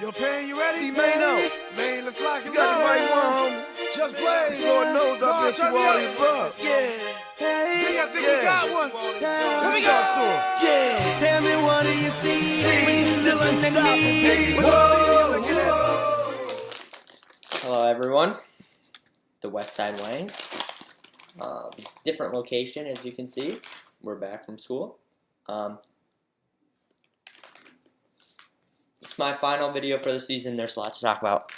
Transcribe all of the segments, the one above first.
Yo, Pan, you ready? See, Mano, Man, let's lock it you got the right one, homie. Just play. Cause Lord knows I've been through all the above. Yeah. I think we got one. Here we Talk to go. him. Yeah, tell me what do you see? Still unstoppable, baby. Hello everyone, the West Side Wangs. Different location, as you can see. We're back from school. It's my final video for the season. There's a lot to talk about.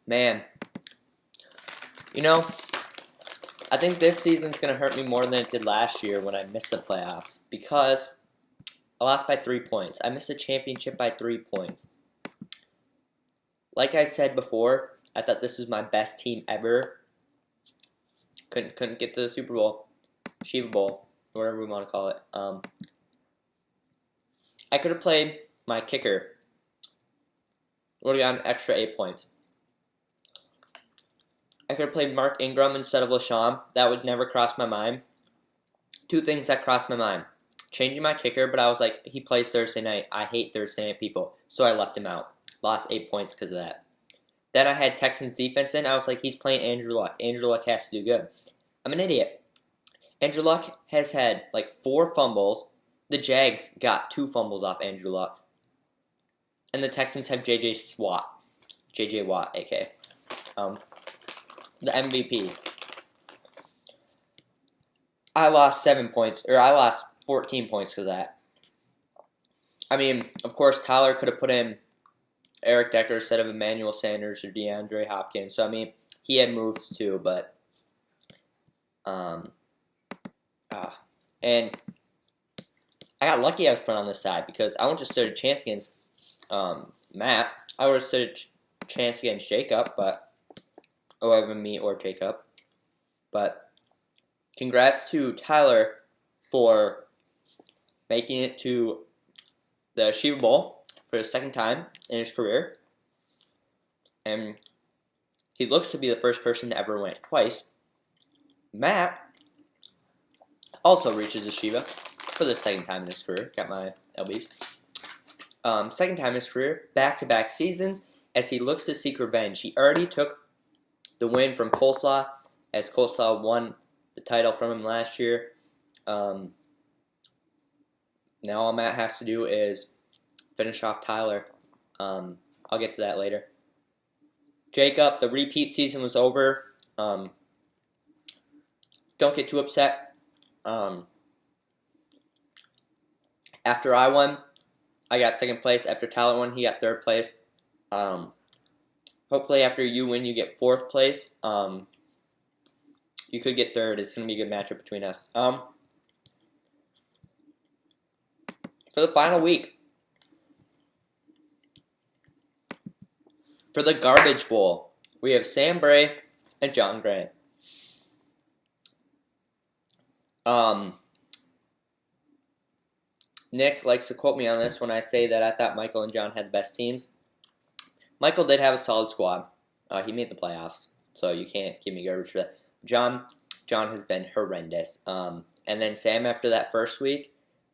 Man, you know, I think this season's going to hurt me more than it did last year when I missed the playoffs, because I lost by 3 points. I missed a championship by 3 points. Like I said before, I thought this was my best team ever. Couldn't get to the Super Bowl, Shiva Bowl, whatever we want to call it. I could have played my kicker. Would have gotten an extra 8 points. I could have played Mark Ingram instead of LaShawn. That would never cross my mind. Two things that crossed my mind. Changing my kicker, but I was like, he plays Thursday night. I hate Thursday night people. So I left him out. Lost 8 points because of that. Then I had Texans defense in. I was like, he's playing Andrew Luck. Andrew Luck has to do good. I'm an idiot. Andrew Luck has had like 4 fumbles. The Jags got 2 fumbles off Andrew Luck. And the Texans have J.J. Watt, a.k.a. The MVP. I lost 7 points, or I lost 14 points for that. I mean, of course, Tyler could have put in Eric Decker instead of Emmanuel Sanders or DeAndre Hopkins. So, I mean, he had moves too, but, and I got lucky I was put on this side because I wouldn't just stood a chance against Matt. I would have stood a chance against Jacob, but either me or Jacob. But congrats to Tyler for making it to the Shiva Bowl for the second time in his career. And he looks to be the first person to ever win it twice. Matt also reaches the Shiva for the second time in his career. Got my LBs. Second time in his career, back-to-back seasons, as he looks to seek revenge. He already took the win from Coleslaw, as Coleslaw won the title from him last year. Now all Matt has to do is finish off Tyler. I'll get to that later. Jacob, the repeat season was over. Don't get too upset. After I won, I got second place. After Tyler won, he got third place. Hopefully after you win, you get fourth place. You could get third. It's going to be a good matchup between us. For the final week, for the Garbage Bowl, we have Sam Bray and John Grant. Nick likes to quote me on this when I say that I thought Michael and John had the best teams. Michael did have a solid squad. He made the playoffs, so you can't give me garbage for that. John has been horrendous. And then Sam, after that first week,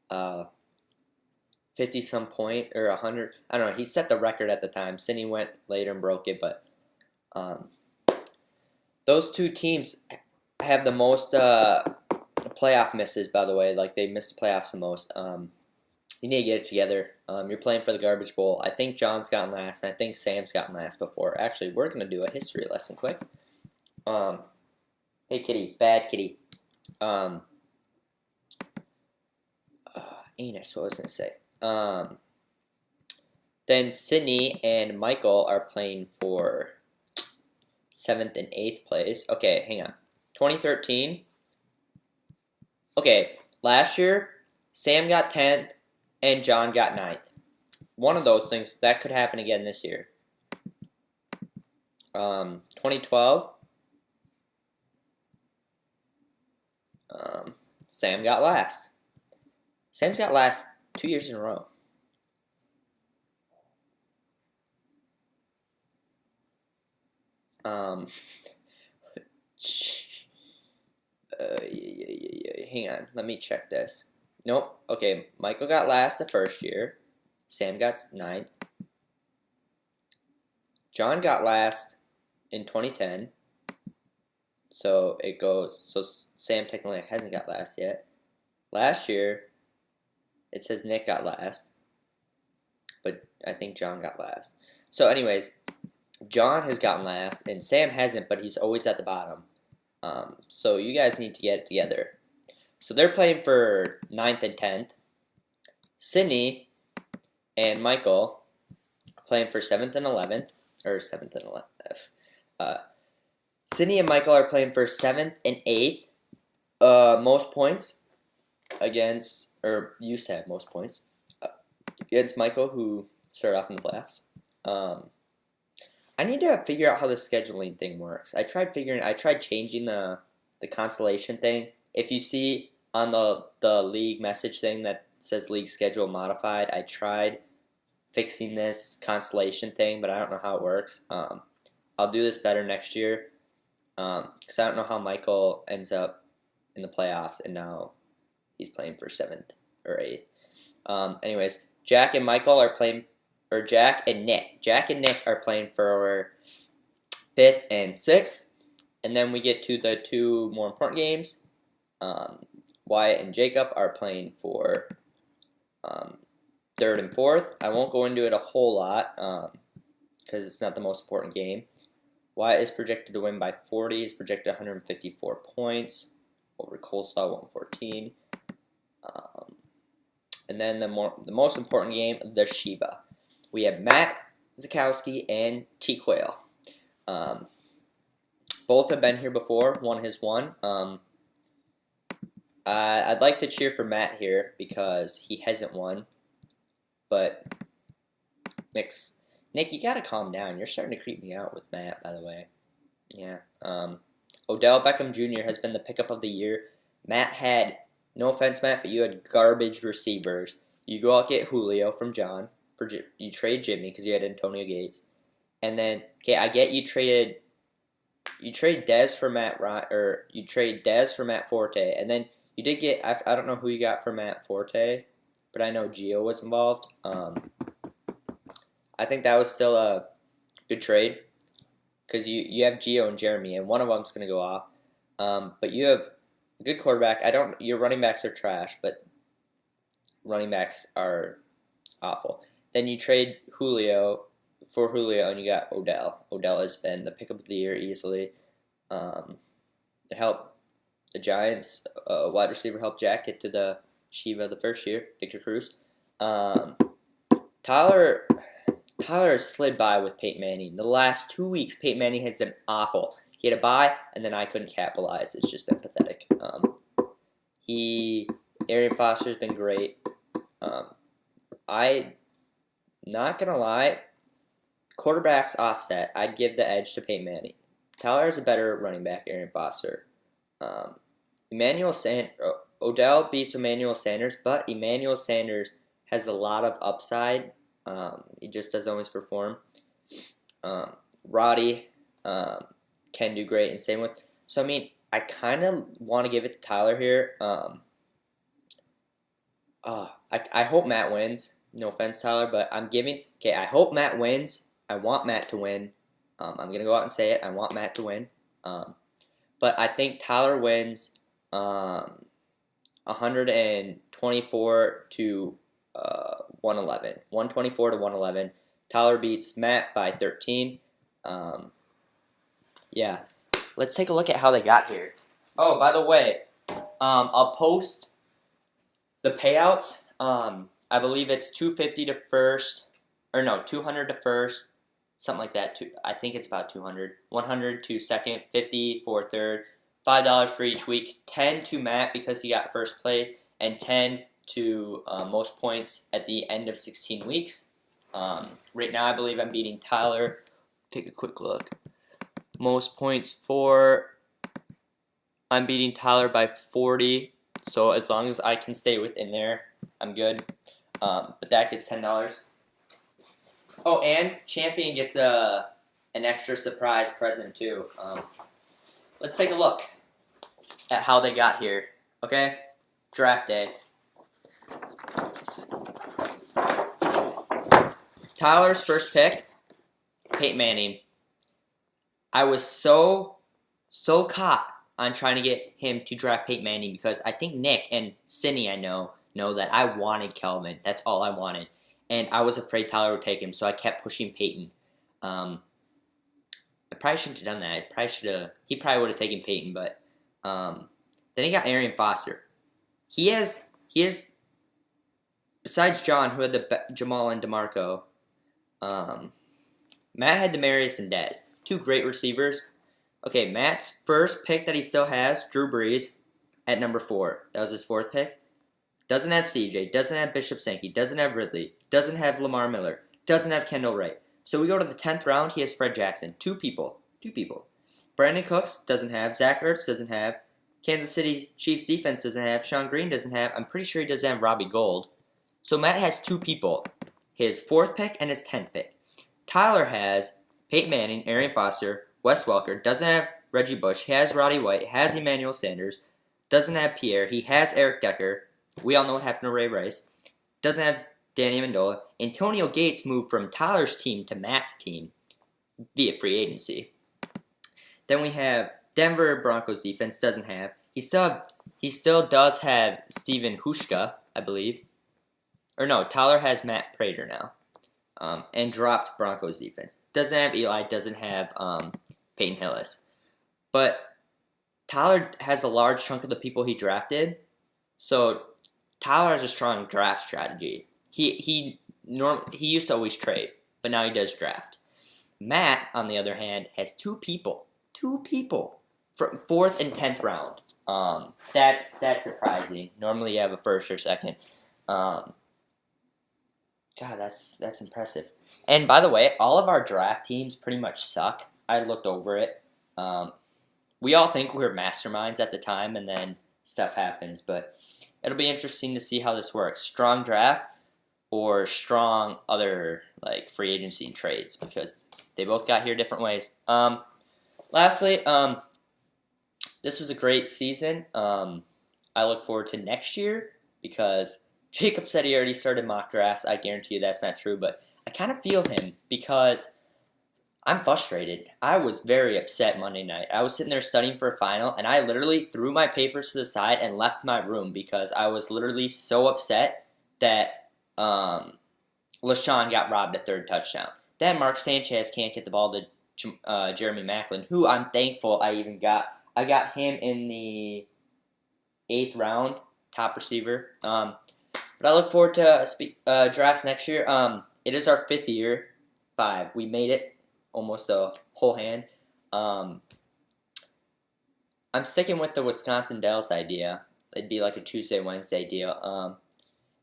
50-some point, or 100, I don't know, he set the record at the time. Sydney went later and broke it, but those two teams have the most playoff misses, by the way. Like, they missed the playoffs the most. You need to get it together. You're playing for the Garbage Bowl. I think John's gotten last, and I think Sam's gotten last before. Actually, we're going to do a history lesson quick. Hey, kitty. Bad kitty. Anus, what was I going to say? Then Sydney and Michael are playing for 7th and 8th place. Okay, hang on. 2013. Okay, last year, Sam got 10th and John got 9th. One of those things, that could happen again this year. 2012, Sam got last. Sam's got last 2 years in a row. Hang on, let me check this. Nope. Okay, Michael got last the first year. Sam got ninth. John got last in 2010. So it goes. So Sam technically hasn't got last yet. Last year, it says Nick got last, but I think John got last. So, anyways, John has gotten last, and Sam hasn't, but he's always at the bottom. So you guys need to get it together. So they're playing for 9th and 10th. Sydney and Michael are playing for 7th and 11th, or 7th and 11th. Sydney and Michael are playing for 7th and 8th. Most points against, or used to have most points against Michael, who started off in the playoffs. I need to figure out how the scheduling thing works. I tried changing the consolation thing. If you see on the league message thing that says league schedule modified, I tried fixing this consolation thing, but I don't know how it works. I'll do this better next year, because I don't know how Michael ends up in the playoffs, and now he's playing for 7th or 8th. Anyways, Jack and Michael are playing, or Jack and Nick. Jack and Nick are playing for 5th and 6th, and then we get to the two more important games. Wyatt and Jacob are playing for 3rd and 4th. I won't go into it a whole lot because it's not the most important game. Wyatt is projected to win by 40. He's projected 154 points over Coleslaw 114. And then the most important game, the Sheba. We have Matt Zakowski and T. Quayle. Both have been here before. One has won. I'd like to cheer for Matt here because he hasn't won. But Nick, you gotta calm down. You're starting to creep me out with Matt, by the way. Yeah. Odell Beckham Jr. has been the pickup of the year. Matt had, no offense, Matt, but you had garbage receivers. You go out get Julio from John. You trade Jimmy because you had Antonio Gates. And then, okay, I get you trade Dez for Matt you trade Dez for Matt Forte, and then you did get, I don't know who you got for Matt Forte, but I know Gio was involved. I think that was still a good trade because you have Gio and Jeremy, and one of them's going to go off. But you have a good quarterback. Your running backs are trash, but running backs are awful. Then you trade Julio for Julio, and you got Odell. Odell has been the pickup of the year easily. It helped the Giants. Wide receiver helped Jack get to the Sheba the first year, Victor Cruz. Tyler has slid by with Peyton Manning. The last 2 weeks, Peyton Manning has been awful. He had a bye, and then I couldn't capitalize. It's just been pathetic. Arian Foster's been great. Not gonna lie, quarterback's offset. I'd give the edge to Peyton Manning. Tyler is a better running back, Arian Foster. Odell beats Emmanuel Sanders, but Emmanuel Sanders has a lot of upside. He just doesn't always perform. Roddy can do great, and same with. So I mean, I kind of want to give it to Tyler here. I hope Matt wins. No offense, Tyler, but I'm giving. Okay, I hope Matt wins. I want Matt to win. I'm gonna go out and say it. I want Matt to win. But I think Tyler wins 124 to 111. 124 to 111. Tyler beats Matt by 13. Yeah. Let's take a look at how they got here. Oh, by the way, I'll post the payouts. I believe it's $250 to first, or no, $200 to first, something like that. I think it's about $200. $100 to second, $50 for third, $5 for each week, $10 to Matt because he got first place, and $10 to most points at the end of 16 weeks. Right now, I believe I'm beating Tyler. Take a quick look. Most points I'm beating Tyler by 40. So as long as I can stay within there, I'm good. But that gets $10. Oh, and Champion gets an extra surprise present too. Let's take a look at how they got here. Okay, draft day. Tyler's first pick, Peyton Manning. I was so caught on trying to get him to draft Peyton Manning because I think Nick and Cindy, I know that I wanted Kelvin. That's all I wanted. And I was afraid Tyler would take him, so I kept pushing Peyton. I probably shouldn't have done that. He probably would have taken Peyton, but then he got Arian Foster. He has, besides John, who had Jamal and DeMarco, Matt had Demarius and Dez. Two great receivers. Okay, Matt's first pick that he still has, Drew Brees, at number 4. That was his 4th pick. Doesn't have CJ, doesn't have Bishop Sankey, doesn't have Ridley, doesn't have Lamar Miller, doesn't have Kendall Wright. So we go to the 10th round, he has Fred Jackson. Two people. Brandon Cooks doesn't have, Zach Ertz doesn't have, Kansas City Chiefs defense doesn't have, Sean Green doesn't have, I'm pretty sure he doesn't have Robbie Gould. So Matt has 2 people, his 4th pick and his 10th pick. Tyler has Peyton Manning, Arian Foster, Wes Welker, doesn't have Reggie Bush, he has Roddy White, has Emmanuel Sanders, doesn't have Pierre, he has Eric Decker, we all know what happened to Ray Rice, doesn't have Danny Amendola. Antonio Gates moved from Tyler's team to Matt's team via free agency. Then we have Denver Broncos defense, doesn't have, he still does have Steven Hushka, I believe, or no, Tyler has Matt Prater now. And dropped Broncos defense. Doesn't have Eli, doesn't have Peyton Hillis. But Tyler has a large chunk of the people he drafted, so Tyler has a strong draft strategy. He used to always trade, but now he does draft. Matt, on the other hand, has 2 people from 4th and 10th round. That's surprising. Normally you have a 1st or 2nd. God, that's impressive. And by the way, all of our draft teams pretty much suck. I looked over it. We all think we're masterminds at the time, and then stuff happens. But it'll be interesting to see how this works. Strong draft or strong other like free agency trades, because they both got here different ways. Lastly, this was a great season. I look forward to next year because Jacob said he already started mock drafts. I guarantee you that's not true, but I kind of feel him because I'm frustrated. I was very upset Monday night. I was sitting there studying for a final, and I literally threw my papers to the side and left my room because I was literally so upset that LaShawn got robbed a 3rd touchdown. Then Mark Sanchez can't get the ball to Jeremy Maclin, who I'm thankful I even got. I got him in the 8th round, top receiver. But I look forward to drafts next year. It is our 5th year. 5. We made it almost a whole hand. I'm sticking with the Wisconsin Dells idea. It'd be like a Tuesday, Wednesday deal.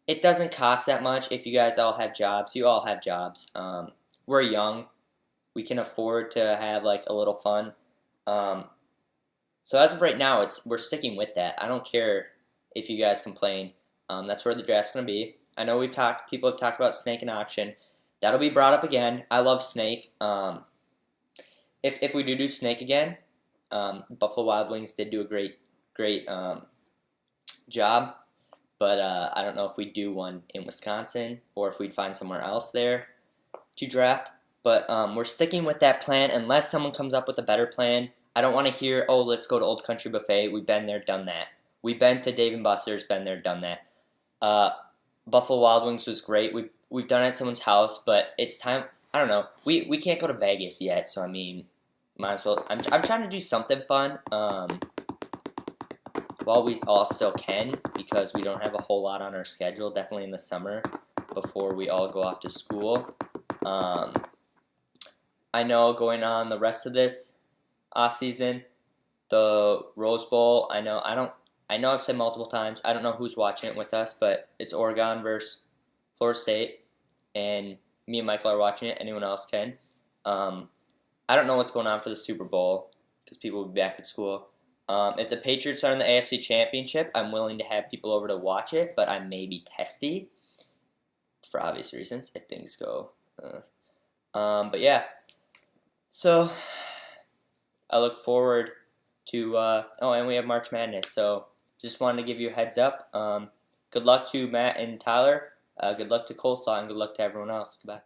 It doesn't cost that much if you guys all have jobs. You all have jobs. We're young. We can afford to have like a little fun. So as of right now, we're sticking with that. I don't care if you guys complain. That's where the draft's going to be. I know people have talked about Snake and Auction. That'll be brought up again. I love Snake. If we do Snake again, Buffalo Wild Wings did do a great job. But I don't know if we'd do one in Wisconsin or if we'd find somewhere else there to draft. But we're sticking with that plan unless someone comes up with a better plan. I don't want to hear, oh, let's go to Old Country Buffet. We've been there, done that. We've been to Dave & Buster's, been there, done that. Buffalo Wild Wings was great. We've done it at someone's house, but it's time. I don't know. We can't go to Vegas yet, so I mean, might as well. I'm trying to do something fun. While we all still can, because we don't have a whole lot on our schedule. Definitely in the summer before we all go off to school. I know going on the rest of this off season, the Rose Bowl. I know I've said multiple times, I don't know who's watching it with us, but it's Oregon versus Florida State, and me and Michael are watching it. Anyone else can. I don't know what's going on for the Super Bowl because people will be back at school. If the Patriots are in the AFC Championship, I'm willing to have people over to watch it, but I may be testy for obvious reasons if things go. But yeah, so I look forward to. And we have March Madness, so just wanted to give you a heads up. Good luck to Matt and Tyler. Good luck to Coleslaw, and good luck to everyone else. Goodbye.